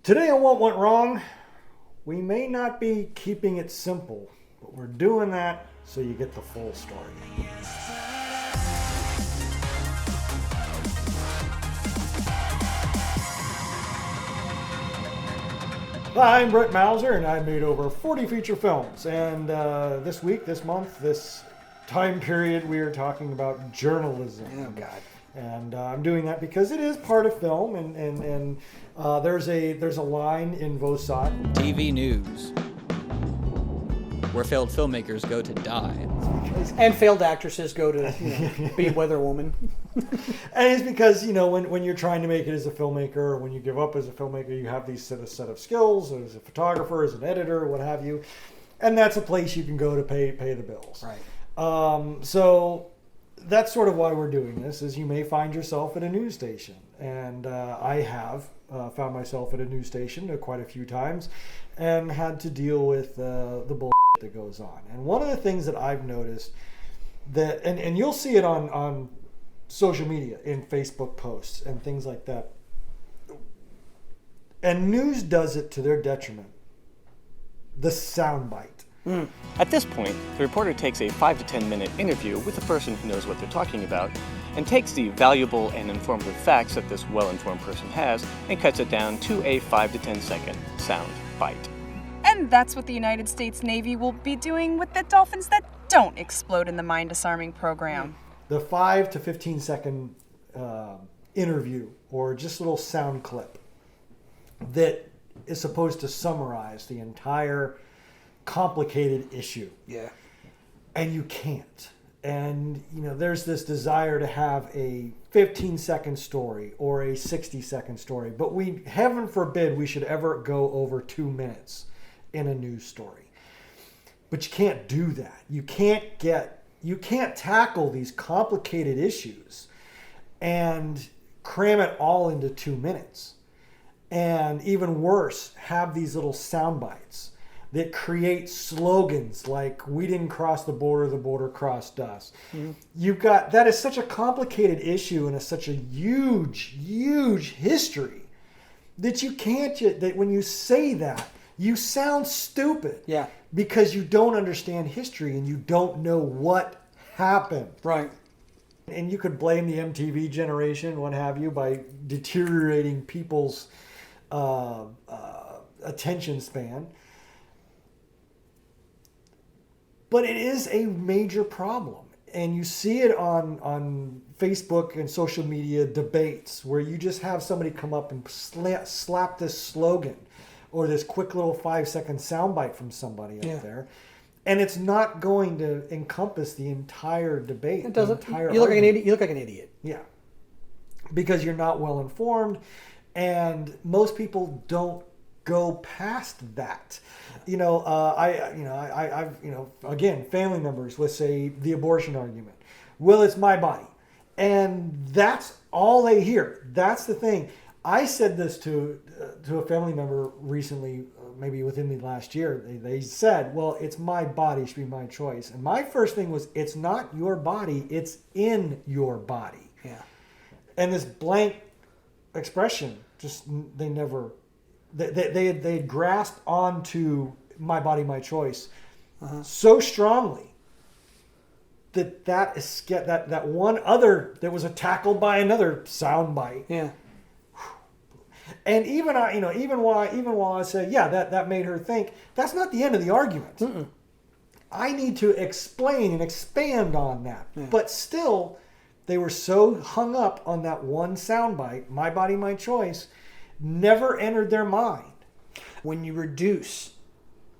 Today on What Went Wrong, we may not be keeping it simple, but we're doing that so you get the full story. Hi, I'm Brett Mauser, and I've made over 40 feature films. And this week, this month, this time period, we are talking about journalism. Oh, God. And I'm doing that because it is part of film, and there's a line in Vosot. TV news, where failed filmmakers go to die. And failed actresses go to be Weather Woman. And it's because, when you're trying to make it as a filmmaker, or when you give up as a filmmaker, you have these set of skills, as a photographer, as an editor, what have you. And that's a place you can go to pay the bills. Right. So that's sort of why we're doing this, is you may find yourself at a news station. And I have found myself at a news station quite a few times and had to deal with the bullshit that goes on. And one of the things that I've noticed that, and you'll see it on social media, in Facebook posts and things like that, and news does it to their detriment, the soundbite. At this point, the reporter takes a 5 to 10 minute interview with the person who knows what they're talking about and takes the valuable and informative facts that this well-informed person has and cuts it down to a 5 to 10 second sound bite. And that's what the United States Navy will be doing with the dolphins that don't explode in the mine disarming program. The 5 to 15 second interview, or just little sound clip that is supposed to summarize the entire complicated issue. Yeah. And you can't. And, there's this desire to have a 15-second story or a 60-second story. But heaven forbid, we should ever go over 2 minutes in a news story. But you can't do that. You can't tackle these complicated issues and cram it all into 2 minutes. And even worse, have these little sound bites that create slogans like, "We didn't cross the border crossed us." Mm-hmm. That is such a complicated issue and such a huge, huge history that that when you say that, you sound stupid. Yeah. Because you don't understand history and you don't know what happened. Right. And you could blame the MTV generation, what have you, by deteriorating people's attention span. But it is a major problem. And you see it on Facebook and social media debates where you just have somebody come up and slap this slogan or this quick little 5-second soundbite from somebody up there. And it's not going to encompass the entire debate. It doesn't. You look like an idiot. You look like an idiot. Yeah. Because you're not well informed, and most people don't go past that. Again, family members, let's say the abortion argument. Well, it's my body. And that's all they hear. That's the thing. I said this to a family member recently, maybe within the last year. They said, well, it's my body, it should be my choice. And my first thing was, it's not your body, it's in your body. Yeah. And this blank expression, they grasped onto my body, my choice so strongly that one other that was tackled by another soundbite. Yeah. And even while I said, yeah, that made her think, that's not the end of the argument. Mm-mm. I need to explain and expand on that. Yeah. But still, they were so hung up on that one soundbite, my body, my choice, never entered their mind. When you reduce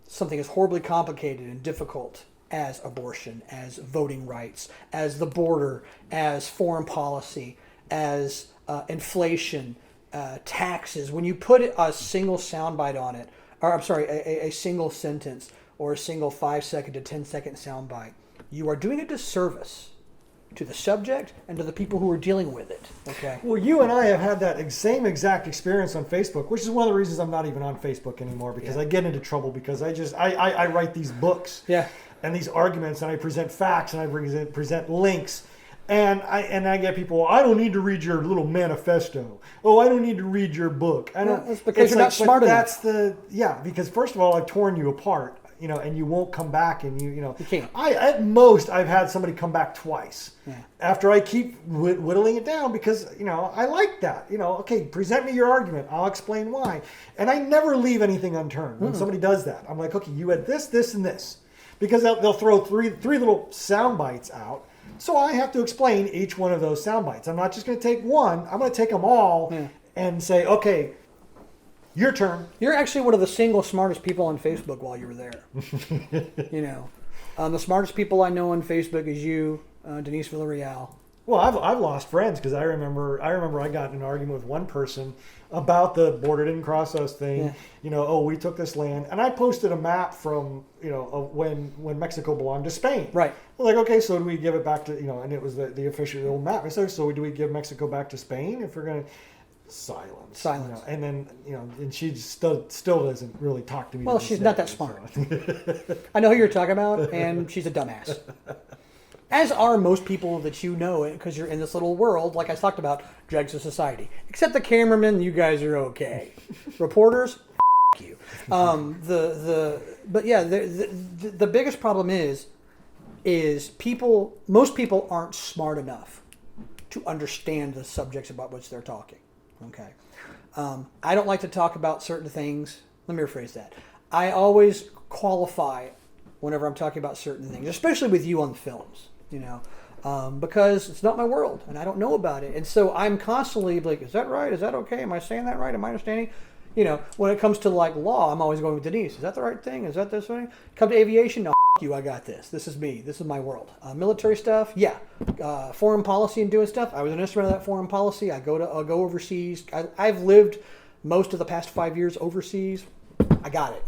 something as horribly complicated and difficult as abortion, as voting rights, as the border, as foreign policy, as inflation, taxes, when you put a single soundbite on it, or I'm sorry, a single sentence or a single 5-second to 10-second soundbite, you are doing a disservice to the subject and to the people who are dealing with it. Okay. Well, you and I have had that same exact experience on Facebook, which is one of the reasons I'm not even on Facebook anymore, because I get into trouble because I write these books and these arguments, and I present facts and I present links. And I get people, I don't need to read your little manifesto. Oh, I don't need to read your book. I don't. Well, it's because you're not smart enough. Because first of all, I've torn you apart, and you won't come back, and you can't. At most, I've had somebody come back twice. Yeah. After I keep whittling it down because, I like that. Okay, present me your argument. I'll explain why. And I never leave anything unturned when somebody does that. I'm like, okay, you had this, this, and this. Because they'll throw three little sound bites out. So I have to explain each one of those sound bites. I'm not just going to take one. I'm going to take them all and say, okay, your turn. You're actually one of the single smartest people on Facebook while you were there. The smartest people I know on Facebook is you, Denise Villarreal. Well, I've lost friends because I remember I got in an argument with one person about the border didn't cross us thing. Yeah. We took this land, and I posted a map from when Mexico belonged to Spain. Right. Well, like, okay, so do we give it back to and it was the official map. I said, so do we give Mexico back to Spain if we're going to silence? And then and she still doesn't really talk to me. Well, she's not that smart. I know who you're talking about, and she's a dumbass. As are most people that you know, because you're in this little world, like I talked about, dregs of society. Except the cameramen, you guys are okay. Reporters, you. But yeah, the biggest problem is most people aren't smart enough to understand the subjects about which they're talking. Okay, I don't like to talk about certain things. Let me rephrase that. I always qualify whenever I'm talking about certain things, especially with you on films. Because it's not my world and I don't know about it. And so I'm constantly like, is that right? Is that okay? Am I saying that right? Am I understanding? When it comes to like law, I'm always going with Denise. Is that the right thing? Is that this way? Come to aviation? No, you, I got this. This is me. This is my world. Military stuff? Yeah. Foreign policy and doing stuff? I was an instrument of that foreign policy. I'll go overseas. I've lived most of the past 5 years overseas. I got it,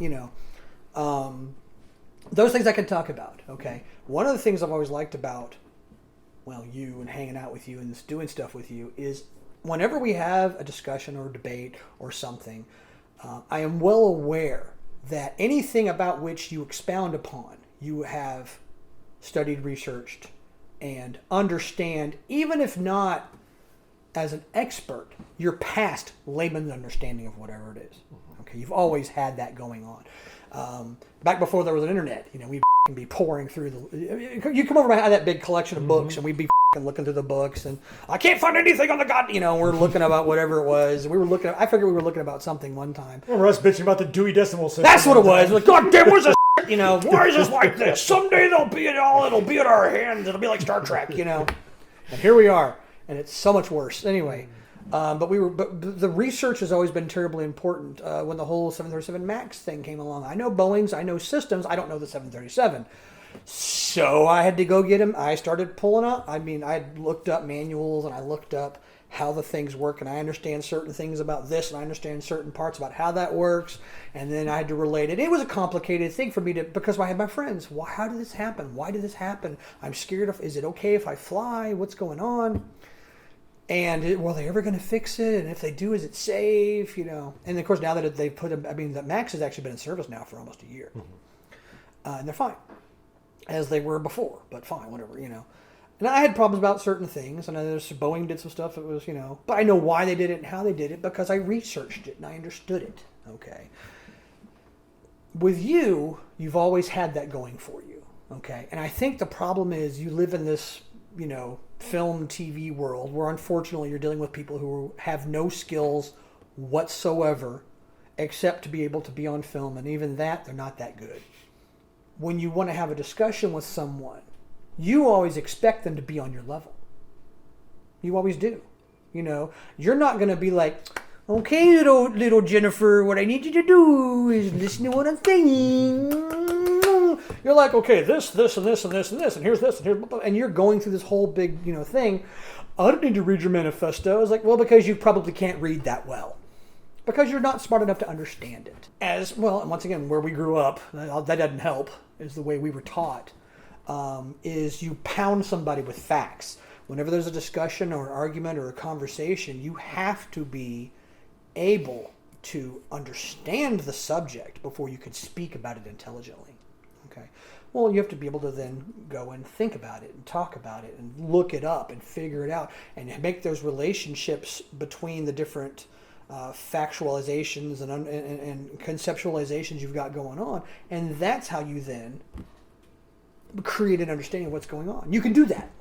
Those things I can talk about, okay? One of the things I've always liked about, you and hanging out with you and doing stuff with you is whenever we have a discussion or a debate or something, I am well aware that anything about which you expound upon, you have studied, researched, and understand, even if not as an expert, you're past layman's understanding of whatever it is. Okay, you've always had that going on. Back before there was an internet, we'd be pouring through you come over and I had that big collection of books, and we'd be looking through the books, and I can't find anything on the we're looking about whatever it was. I figured we were looking about something one time. Remember us bitching about the Dewey Decimal System? That's what it was. Like, God damn, where's this? Why is this like this? Someday it'll be in our hands. It'll be like Star Trek, And here we are, and it's so much worse. Anyway. But the research has always been terribly important. When the whole 737 MAX thing came along, I know Boeing's, I know systems, I don't know the 737. So I had to go get him. I started pulling up. I looked up manuals and I looked up how the things work, and I understand certain things about this, and I understand certain parts about how that works, and then I had to relate it. It was a complicated thing for me because I had my friends. How did this happen? Why did this happen? I'm scared of. Is it okay if I fly? What's going on? And were they ever going to fix it? And if they do, is it safe? And of course, now that they put them, the MAX has actually been in service now for almost a year. And they're fine, as they were before, but fine, whatever, And I had problems about certain things, and Boeing did some stuff that was, but I know why they did it and how they did it because I researched it and I understood it, okay? With you, you've always had that going for you, okay? And I think the problem is you live in this, film TV world where unfortunately you're dealing with people who have no skills whatsoever except to be able to be on film, and even that, they're not that good. When you want to have a discussion with someone, you always expect them to be on your level. You always do. You're not going to be like, okay, little Jennifer, what I need you to do is listen to what I'm saying. You're like, okay, this, and this, and this, and this, and here's this, and here's, and you're going through this whole big, thing. I don't need to read your manifesto. I was like, well, because you probably can't read that well. Because you're not smart enough to understand it. As well, and once again, where we grew up, that doesn't help, is the way we were taught, is you pound somebody with facts. Whenever there's a discussion or an argument or a conversation, you have to be able to understand the subject before you can speak about it intelligently. Okay. Well, you have to be able to then go and think about it and talk about it and look it up and figure it out and make those relationships between the different factualizations and conceptualizations you've got going on. And that's how you then create an understanding of what's going on. You can do that.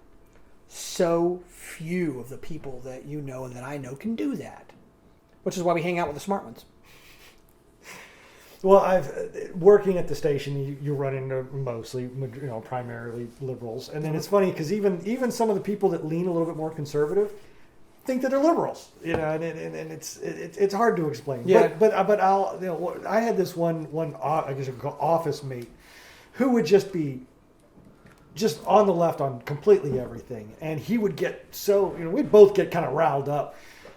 So few of the people that you know and that I know can do that, which is why we hang out with the smart ones. Well, working at the station, you run into mostly, primarily liberals, and then it's funny because even some of the people that lean a little bit more conservative think that they're liberals, and it's hard to explain. Yeah. But I had this one I guess you could call office mate who would just be on the left on completely everything, and he would get so we'd both get kind of riled up,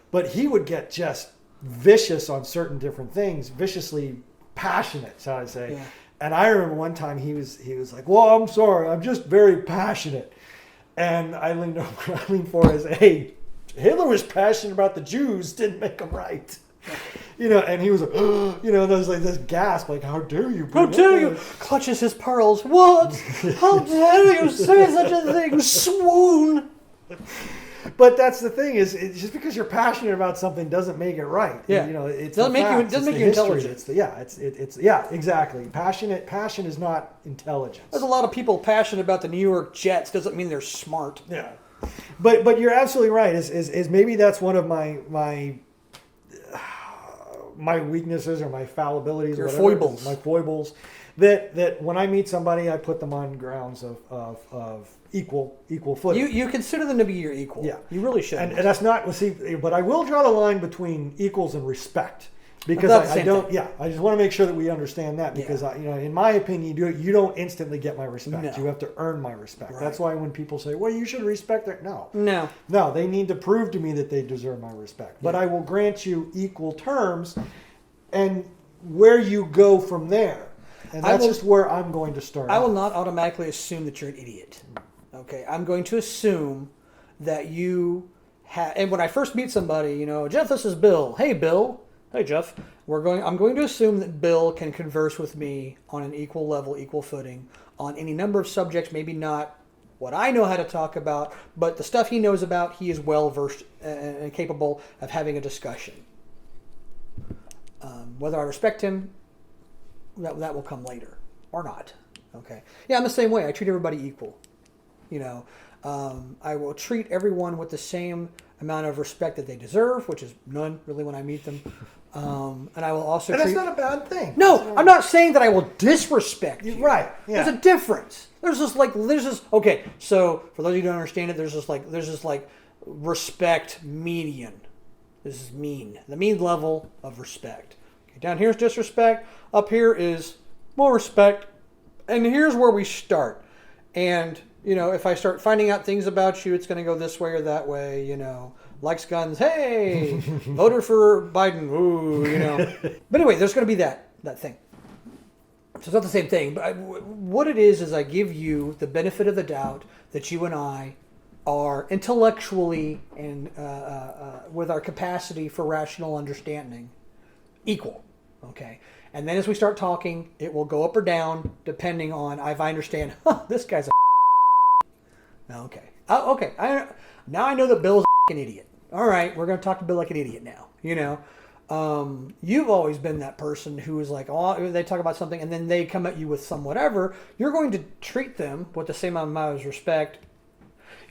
but he would get just vicious on certain different things, viciously passionate, shall I say. Yeah. And I remember one time he was like, well, I'm sorry, I'm just very passionate. And I leaned forward and said, hey, Hitler was passionate about the Jews, didn't make them right. And he was like, there was like this gasp, like, how dare you? How dare you? Clutches his pearls. What? How dare you say such a thing? Swoon. But that's the thing is, just because you're passionate about something doesn't make it right. Yeah. It doesn't make you intelligent. It's exactly. Passion is not intelligence. There's a lot of people passionate about the New York Jets. Doesn't mean they're smart. Yeah. But you're absolutely right. Is maybe that's one of my weaknesses or my fallibilities. Your or foibles. My foibles. That when I meet somebody, I put them on grounds of equal footing. You consider them to be your equal. Yeah. You really should. And that's not, but I will draw the line between equals and respect. Because That's the I same don't, thing. I just want to make sure that we understand that because, in my opinion, you don't instantly get my respect. No. You have to earn my respect. Right. That's why when people say, well, you should respect it. No, they need to prove to me that they deserve my respect. But I will grant you equal terms and where you go from there. And that's just where I'm going to start. I will not automatically assume that you're an idiot. Okay, I'm going to assume that you have. And when I first meet somebody, Jeff, this is Bill. Hey, Bill. Hey, Jeff. I'm going to assume that Bill can converse with me on an equal level, equal footing, on any number of subjects. Maybe not what I know how to talk about, but the stuff he knows about, he is well versed and capable of having a discussion. Whether I respect him, that will come later or not. Okay. Yeah, I'm the same way. I treat everybody equal. I will treat everyone with the same amount of respect that they deserve, which is none really when I meet them. And I will also and that's not a bad thing. No, I'm not saying that I will disrespect you. Right. Yeah. There's a difference. Okay, so for those of you who don't understand it, there's this respect median. This is mean. The mean level of respect. Okay, down here is disrespect. Up here is more respect. And here's where we start. And, if I start finding out things about you, it's going to go this way or that way, likes guns, hey, voted for Biden, ooh, But anyway, there's going to be that thing. So it's not the same thing. But what it is I give you the benefit of the doubt that you and I are intellectually and with our capacity for rational understanding equal, okay? And then as we start talking, it will go up or down depending on if I understand, this guy's a okay. Okay. Now I know that Bill's an idiot. All right, we're going to talk to Bill like an idiot now. You've always been that person who is like, they talk about something and then they come at you with some whatever. You're going to treat them with the same amount of respect.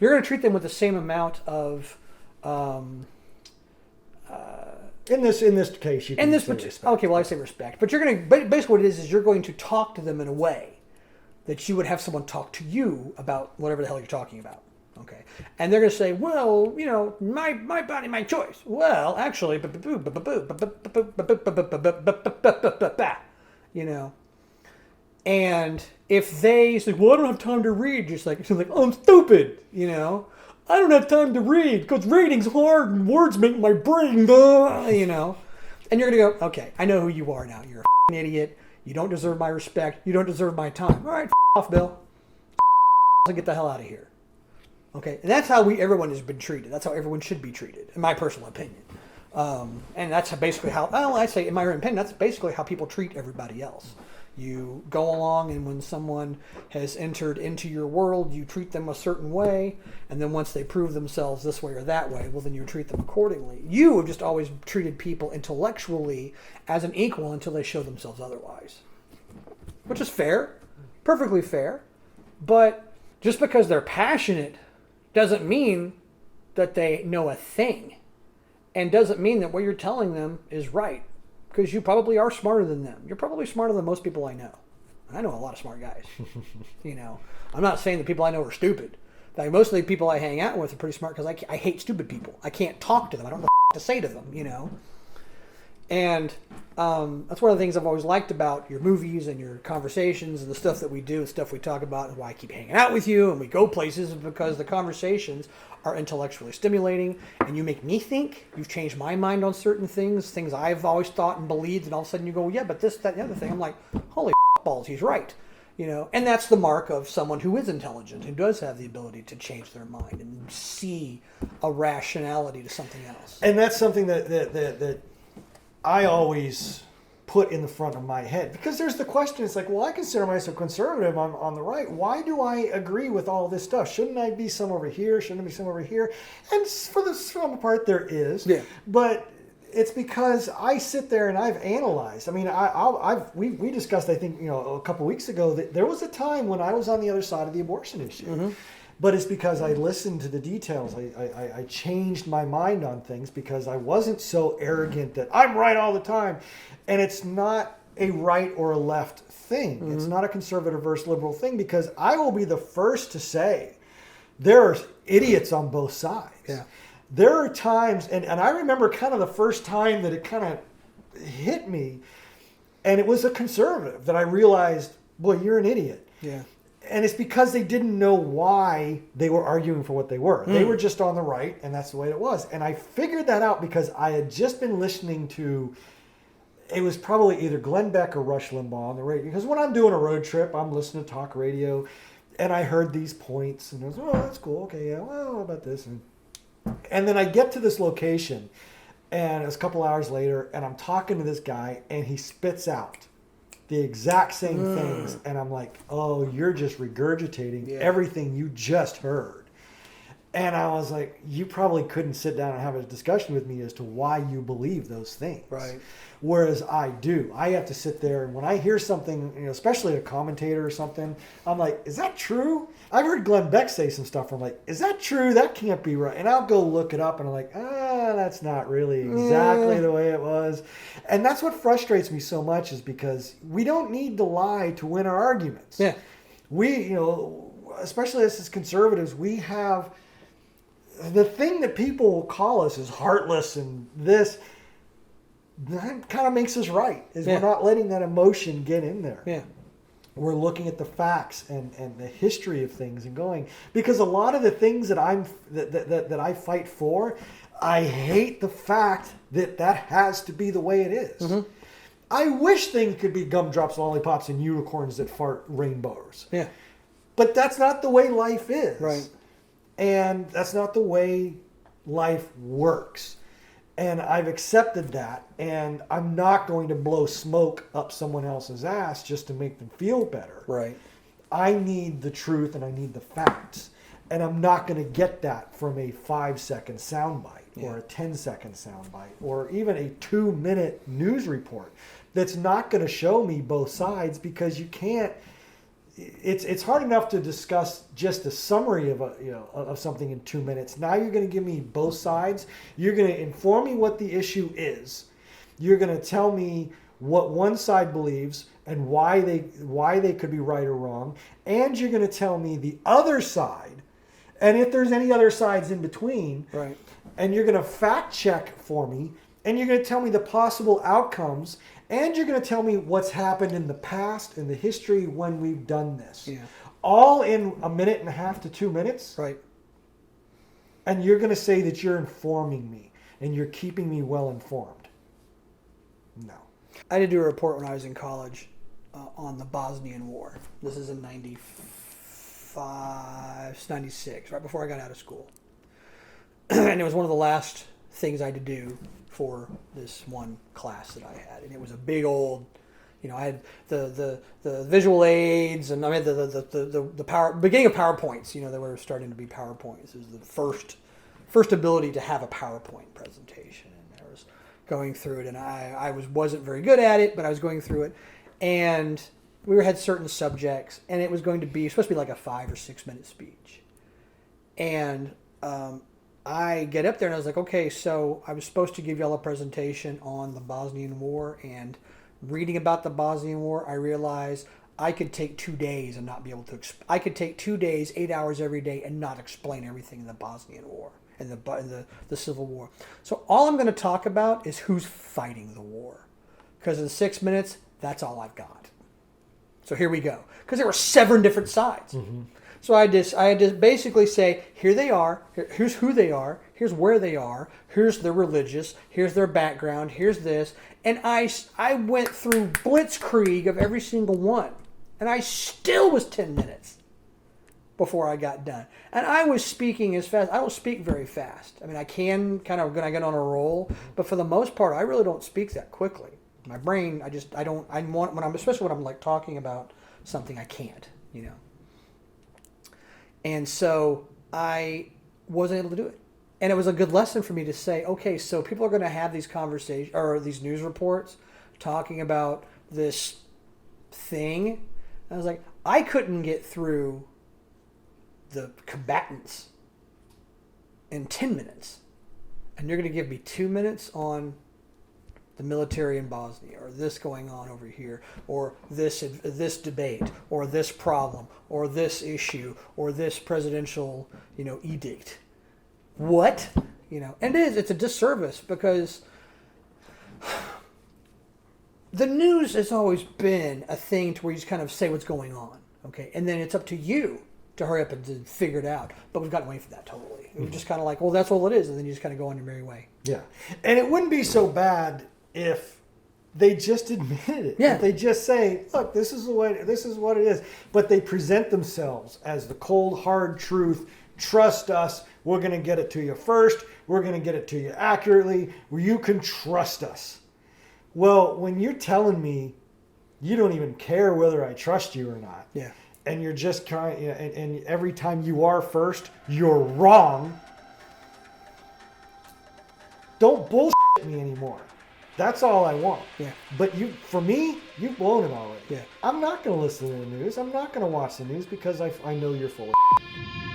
You're going to treat them with the same amount of. In this case, you can say respect. Okay, well I say respect, but you're going to basically what it is you're going to talk to them in a way that you would have someone talk to you about whatever the hell you're talking about. Okay. And they're going to say, well, my body, my choice. Well, actually, and if they say, well, I don't have time to read, just like, oh, I'm stupid, I don't have time to read because reading's hard and words make my brain, and you're going to go, okay, I know who you are now. You're a idiot. You don't deserve my respect. You don't deserve my time. All right, off, Bill. Get the hell out of here. Okay, and that's how everyone has been treated. That's how everyone should be treated, in my personal opinion. And that's basically how, I say, in my opinion, that's basically how people treat everybody else. You go along, and when someone has entered into your world, you treat them a certain way, and then once they prove themselves this way or that way, well, then you treat them accordingly. You have just always treated people intellectually as an equal until they show themselves otherwise, which is fair, perfectly fair. But just because they're passionate doesn't mean that they know a thing, and doesn't mean that what you're telling them is right. Because you probably are smarter than them. You're probably smarter than most people I know. I know a lot of smart guys. I'm not saying the people I know are stupid. In fact, most of the people I hang out with are pretty smart because I hate stupid people. I can't talk to them. I don't know what to say to them, And that's one of the things I've always liked about your movies and your conversations and the stuff that we do, the stuff we talk about, and why I keep hanging out with you and we go places, is because the conversations are intellectually stimulating, and you make me think. You've changed my mind on certain things I've always thought and believed, and all of a sudden you go, yeah, but this, that, and the other thing. I'm like, holy balls, he's right. And that's the mark of someone who is intelligent, who does have the ability to change their mind and see a rationality to something else. And that's something that I always put in the front of my head, because there's the question. It's like, well, I consider myself conservative on the right. Why do I agree with all this stuff? Shouldn't I be some over here? Shouldn't I be some over here? And for the some part, there is. Yeah. But it's because I sit there and I've analyzed. I mean, we discussed, I think, a couple weeks ago, that there was a time when I was on the other side of the abortion issue. Mm-hmm. But it's because I listened to the details. I changed my mind on things because I wasn't so arrogant that I'm right all the time. And it's not a right or a left thing. Mm-hmm. It's not a conservative versus liberal thing, because I will be the first to say there are idiots on both sides. Yeah. There are times, and I remember kind of the first time that it kind of hit me, and it was a conservative that I realized, boy, you're an idiot. Yeah. And it's because they didn't know why they were arguing for what they were. They were just on the right, and that's the way it was. And I figured that out because I had just been listening to, it was probably either Glenn Beck or Rush Limbaugh on the radio. Because when I'm doing a road trip, I'm listening to talk radio, and I heard these points, and I was, oh, that's cool, okay, yeah, well, what about this? And then I get to this location, and it's a couple hours later, and I'm talking to this guy, and he spits out the exact same things, and I'm like, oh, you're just regurgitating everything you just heard. And I was like, you probably couldn't sit down and have a discussion with me as to why you believe those things. Right. Whereas I do. I have to sit there, and when I hear something, especially a commentator or something, I'm like, is that true? I've heard Glenn Beck say some stuff. I'm like, is that true? That can't be right. And I'll go look it up, and I'm like, that's not really exactly the way it was. And that's what frustrates me so much, is because we don't need to lie to win our arguments. Yeah. We, especially us as conservatives, we have the thing that people call us is heartless, and this, that kind of makes us right, is we're not letting that emotion get in there. Yeah. We're looking at the facts and the history of things and going, because a lot of the things that that I fight for, I hate the fact that has to be the way it is. Mm-hmm. I wish things could be gumdrops, lollipops, and unicorns that fart rainbows. Yeah. But that's not the way life is. Right. And that's not the way life works. And I've accepted that, and I'm not going to blow smoke up someone else's ass just to make them feel better. Right. I need the truth, and I need the facts. And I'm not going to get that from a 5-second soundbite or a 10-second soundbite or even a 2-minute news report that's not going to show me both sides, because you can't. It's hard enough to discuss just a summary of of something in 2 minutes. Now you're going to give me both sides. You're going to inform me what the issue is. You're going to tell me what one side believes and why they could be right or wrong, and you're going to tell me the other side, and if there's any other sides in between. Right. And you're going to fact check for me, and you're going to tell me the possible outcomes. And you're going to tell me what's happened in the past, in the history when we've done this. Yeah. All in 1.5 to 2 minutes. Right. And you're going to say that you're informing me and you're keeping me well informed. No. I did do a report when I was in college on the Bosnian War. This is in 95, 96, right before I got out of school. And it was one of the last things I had to do for this one class that I had. And it was a big old, I had the visual aids, and I had the power beginning of PowerPoints. They were starting to be PowerPoints. It was the first ability to have a PowerPoint presentation, and I was going through it, and I wasn't very good at it, but I was going through it, and we had certain subjects, and it was supposed to be like a 5 or 6 minute speech, and I get up there and I was like, okay, so I was supposed to give y'all a presentation on the Bosnian War, and reading about the Bosnian War, I realized I could take 2 days and not be able to. I could take 2 days, 8 hours every day, and not explain everything in the Bosnian War and the Civil War. So all I'm going to talk about is who's fighting the war, because in 6 minutes, that's all I've got. So here we go, because there were 7 different sides. Mm-hmm. So I had to basically say, here they are, here's who they are, here's where they are, here's their religious, here's their background, here's this. And I went through blitzkrieg of every single one. And I still was 10 minutes before I got done. And I was speaking as fast. I don't speak very fast. I mean, I can kind of when I get on a roll, but for the most part, I really don't speak that quickly. My brain, especially when I'm like talking about something, I can't, And so I wasn't able to do it. And it was a good lesson for me to say, okay, so people are going to have these conversations or these news reports talking about this thing. And I was like, I couldn't get through the combatants in 10 minutes. And you're going to give me 2 minutes on the military in Bosnia, or this going on over here, or this debate, or this problem, or this issue, or this presidential, edict. What? And it's a disservice, because the news has always been a thing to where you just kind of say what's going on, okay? And then it's up to you to hurry up and to figure it out. But we've gotten away from that totally. It was just kind of like, well, that's all it is, and then you just kind of go on your merry way. Yeah. And it wouldn't be so bad if they just admitted it. Yeah. If they just say, look, this is what it is. But they present themselves as the cold, hard truth. Trust us. We're going to get it to you first. We're going to get it to you accurately. You can trust us. Well, when you're telling me you don't even care whether I trust you or not, yeah, and you're just trying, and every time you are first, you're wrong, don't bullshit me anymore. That's all I want. Yeah. But for me, you've blown it already. Yeah. I'm not going to listen to the news. I'm not going to watch the news because I know you're full of shit.